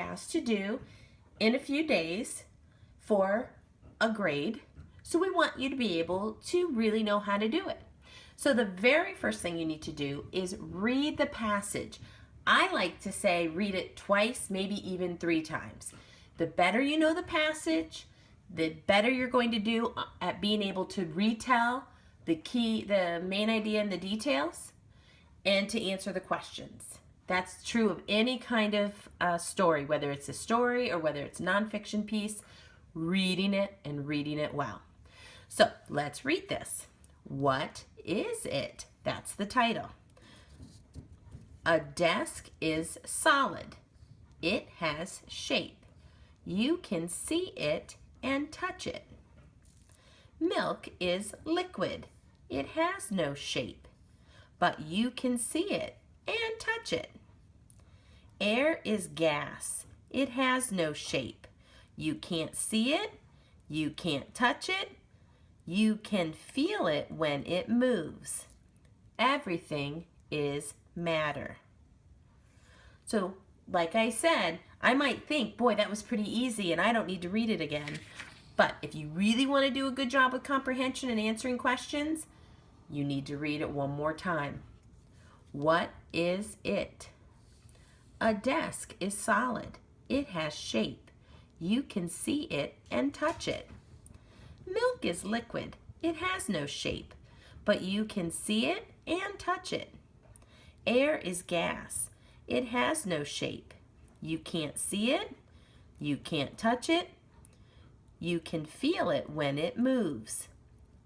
asked to do in a few days for a grade. So we want you to be able to really know how to do it. So the very first thing you need to do is read the passage. I like to say read it twice, maybe even 3 times. The better you know the passage, the better you're going to do at being able to retell the main idea and the details, and to answer the questions. That's true of any kind of story, whether it's a story or whether it's a nonfiction piece, reading it and reading it well. So let's read this. What is it? That's the title. A desk is solid. It has shape. You can see it and touch it. Milk is liquid. It has no shape, but you can see it and touch it. Air is gas. It has no shape. You can't see it. You can't touch it. You can feel it when it moves. Everything is matter. So, like I said, I might think, boy, that was pretty easy and I don't need to read it again. But if you really want to do a good job with comprehension and answering questions, you need to read it one more time. What is it? A desk is solid. It has shape. You can see it and touch it. Milk is liquid. It has no shape, but you can see it and touch it. Air is gas. It has no shape. You can't see it. You can't touch it. You can feel it when it moves.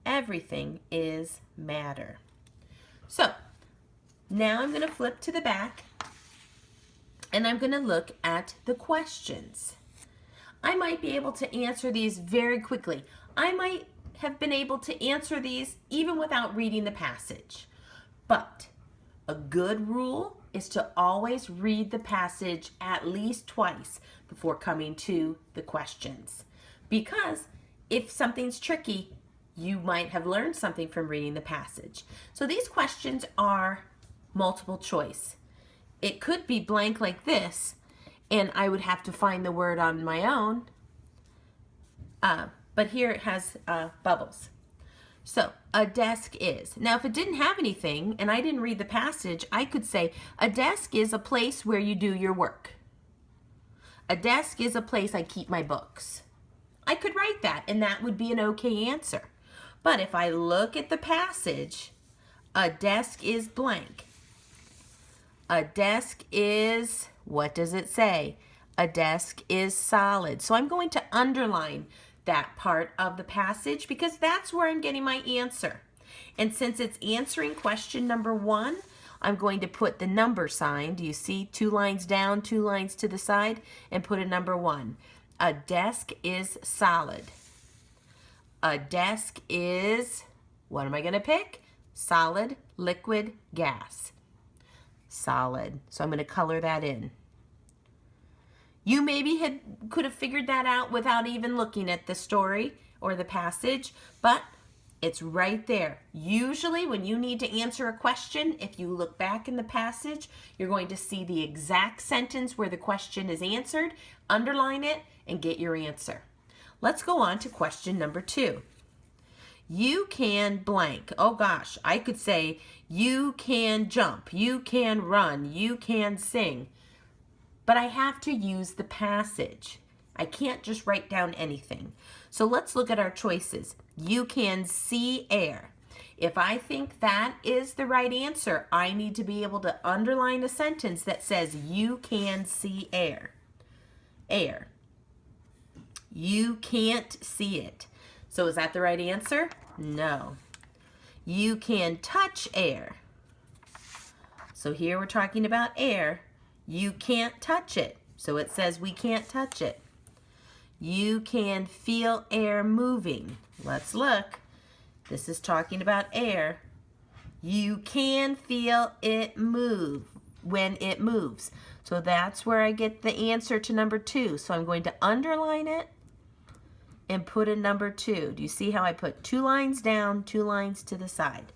Everything is matter. So, now I'm going to flip to the back and I'm going to look at the questions. I might be able to answer these very quickly. I might have been able to answer these even without reading the passage. But a good rule is to always read the passage at least twice before coming to the questions. Because if something's tricky, you might have learned something from reading the passage. So these questions are multiple choice. It could be blank like this, and I would have to find the word on my own. But here it has bubbles. So, a desk is. Now, if it didn't have anything and I didn't read the passage, I could say, a desk is a place where you do your work. A desk is a place I keep my books. I could write that, and that would be an okay answer. But if I look at the passage, a desk is blank. A desk is, what does it say? A desk is solid. So I'm going to underline that part of the passage because that's where I'm getting my answer. And since it's answering question number 1, I'm going to put the number sign. Do you see 2 lines down, 2 lines to the side, and put a number 1. A desk is solid. A desk is, what am I going to pick? Solid, liquid, gas. Solid. So I'm going to color that in. You maybe could have figured that out without even looking at the story or the passage, but it's right there. Usually when you need to answer a question, if you look back in the passage, you're going to see the exact sentence where the question is answered, underline it, and get your answer. Let's go on to question number 2. You can blank. Oh gosh, I could say you can jump, you can run, you can sing. But I have to use the passage. I can't just write down anything. So let's look at our choices. You can see air. If I think that is the right answer, I need to be able to underline a sentence that says you can see air. Air. You can't see it. So is that the right answer? No. You can touch air. So here we're talking about air. You can't touch it. So it says we can't touch it. You can feel air moving. Let's look. This is talking about air. You can feel it move when it moves. So that's where I get the answer to number 2. So I'm going to underline it and put a number 2. Do you see how I put 2 lines down, 2 lines to the side?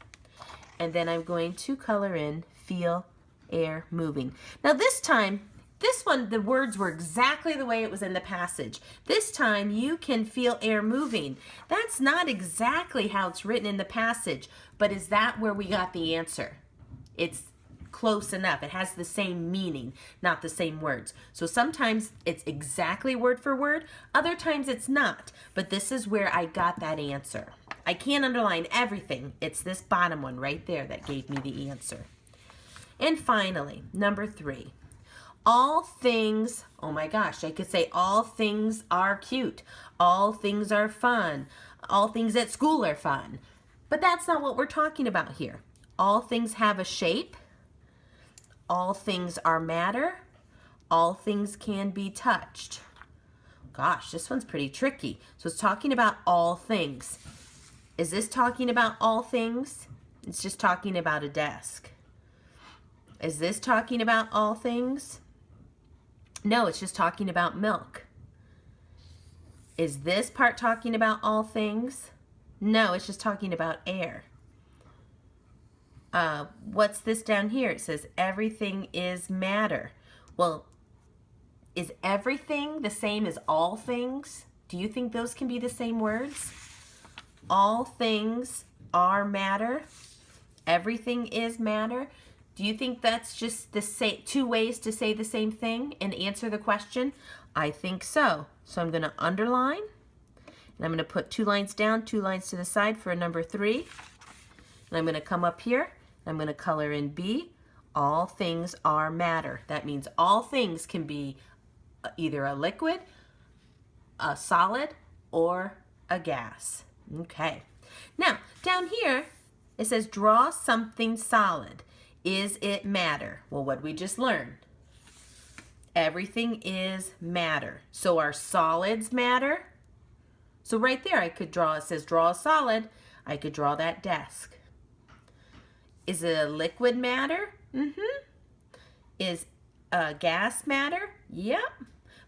And then I'm going to color in feel air moving. Now this time, This one, the words were exactly the way it was in the passage. This time, you can feel air moving. That's not exactly how it's written in the passage, but is that where we got the answer? It's close enough. It has the same meaning, not the same words. So sometimes it's exactly word for word, other times it's not. But this is where I got that answer. I can't underline everything. It's this bottom one right there that gave me the answer. And finally, number 3. All things, oh my gosh, I could say all things are cute. All things are fun. All things at school are fun. But that's not what we're talking about here. All things have a shape. All things are matter. All things can be touched. Gosh, this one's pretty tricky. So it's talking about all things. Is this talking about all things? It's just talking about a desk. Is this talking about all things? No, it's just talking about milk. Is this part talking about all things? No, it's just talking about air. What's this down here? It says everything is matter. Well, is everything the same as all things? Do you think those can be the same words? All things are matter. Everything is matter. Do you think that's just the same, 2 ways to say the same thing and answer the question? I think so. So I'm going to underline, and I'm going to put 2 lines down, 2 lines to the side for a number 3. And I'm going to come up here, and I'm going to color in B. All things are matter. That means all things can be either a liquid, a solid, or a gas. Okay. Now, down here, it says draw something solid. Is it matter? Well, what we just learned? Everything is matter. So are solids matter? So right there I could draw, it says draw a solid. I could draw that desk. Is it a liquid matter? Is a gas matter? Yep.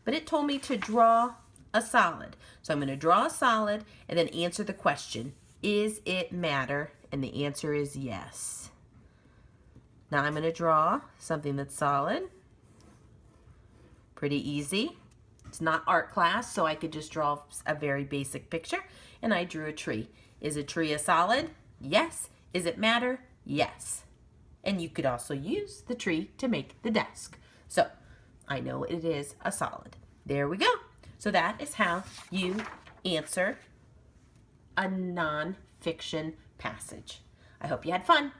But it told me to draw a solid. So I'm going to draw a solid and then answer the question. Is it matter? And the answer is yes. Now I'm going to draw something that's solid. Pretty easy. It's not art class, so I could just draw a very basic picture. And I drew a tree. Is a tree a solid? Yes. Is it matter? Yes. And you could also use the tree to make the desk. So I know it is a solid. There we go. So that is how you answer a nonfiction passage. I hope you had fun.